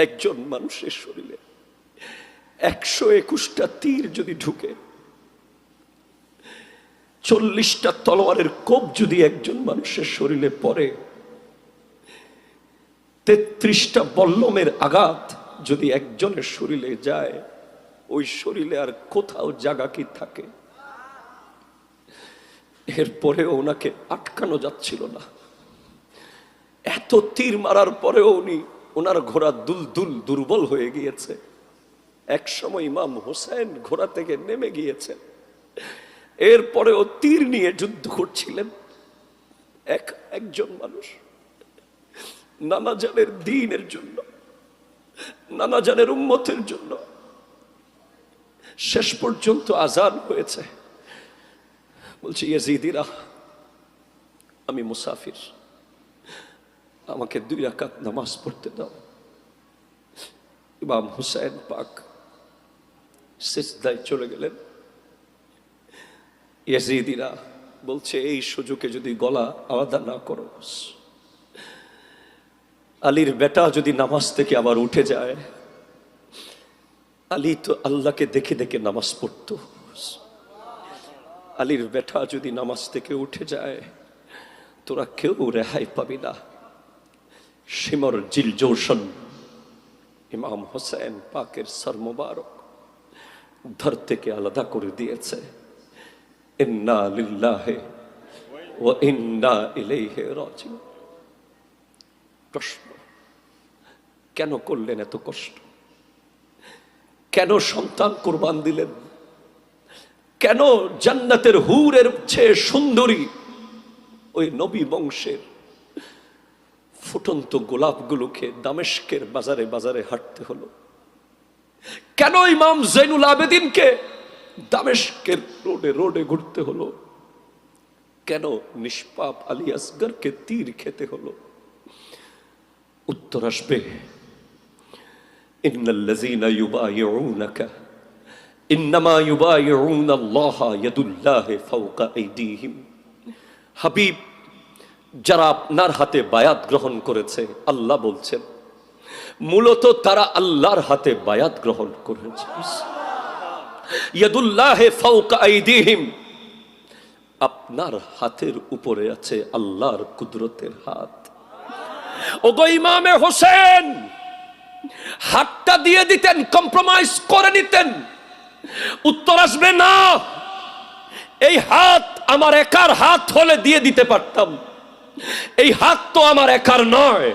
একজন মানুষের শরীরে 121টা তীর যদি ঢুকে, 40টা তলোয়ারের কোপ যদি একজন মানুষের শরীরে পড়ে, 33টা বল্লমের আঘাত যদি একজনের শরীরে যায়, ওই শরীরে আর কোথাও জায়গা কি থাকে? এরপরেও ওনাকে আটকানো যাচ্ছিল না। এত তীর মারার পরেও ওনার ঘোড়া দুর্বল হয়ে গিয়েছে। এক সময় ইমাম হোসেন ঘোড়া থেকে নেমে গিয়েছেন, এরপরেও তীর নিয়ে যুদ্ধ করছিলেন। একজন মানুষ নানা জানের দ্বীনের জন্য, নানা জানের উম্মতের জন্য। শেষ পর্যন্ত আজান হয়েছে, বলছি ইয়াজিদিরা, আমি মুসাফির, আমাকে 2 রাকাত নামাজ পড়তে দাও। ইমাম হুসাইন পাক সিজদায় চলে গেলেন। ইয়াজিদিরা বলছে, এই সুযোগে যদি গলা আলাদা না করো, আলীর বেটা যদি নামাজ থেকে আবার উঠে যায়। আলী তো আল্লাহকে দেখে দেখে নামাজ পড়তো। আলীর বেটা যদি নামাজ থেকে উঠে যায়, তোরা কেউ রেহাই পাবি না। শিমর জিল জৌশন ইমাম হোসেন পাকের সর মুবারক ধর থেকে আলাদা করে দিয়েছে। ইন্না লিল্লাহি ওয়া ইন্না ইলাইহি রাজিউন। প্রশ্ন, কেন করলেন এত কষ্ট? কেন সন্তান কুরবান দিলেন? কেন জান্নাতের হুরের চেয়ে সুন্দরী ওই নবী বংশের ফুটন্ত গোলাপগুলোকে দামেস্কের বাজারে বাজারে হাঁটতে হলো? কেন ইমাম জৈনুল আবেদিনকে দামেস্কের রোডে রোডে ঘুরতে হলো? কেন নিষ্পাপ আলী আসগরকে তীর খেতে হলো? উত্তর আসবে, ইন্নাল্লাযীনা ইউবাইউনাকা ইন্নামা ইউবাইউনাল্লাহা ইয়াদুল্লাহি ফাওকা আইদিহিম। হাবিব, যারা আপনার হাতে বায়াত গ্রহণ করেছে, আল্লাহ বলছেন, মূলত তারা আল্লাহর হাতে বায়াত গ্রহণ করেছে। ইয়াদুল্লাহি ফাওকা আইদিহিম, আপনার হাতের উপরে আছে আল্লাহর কুদরতের হাত। ওগো ইমামে হোসেন, হাতটা দিয়ে দিতেন, কম্প্রোমাইজ করে নিতেন। উত্তর আসবে না, এই হাত আমার একার হাত হলে দিয়ে দিতে পারতাম, এই হাত তো আমার একার নয়।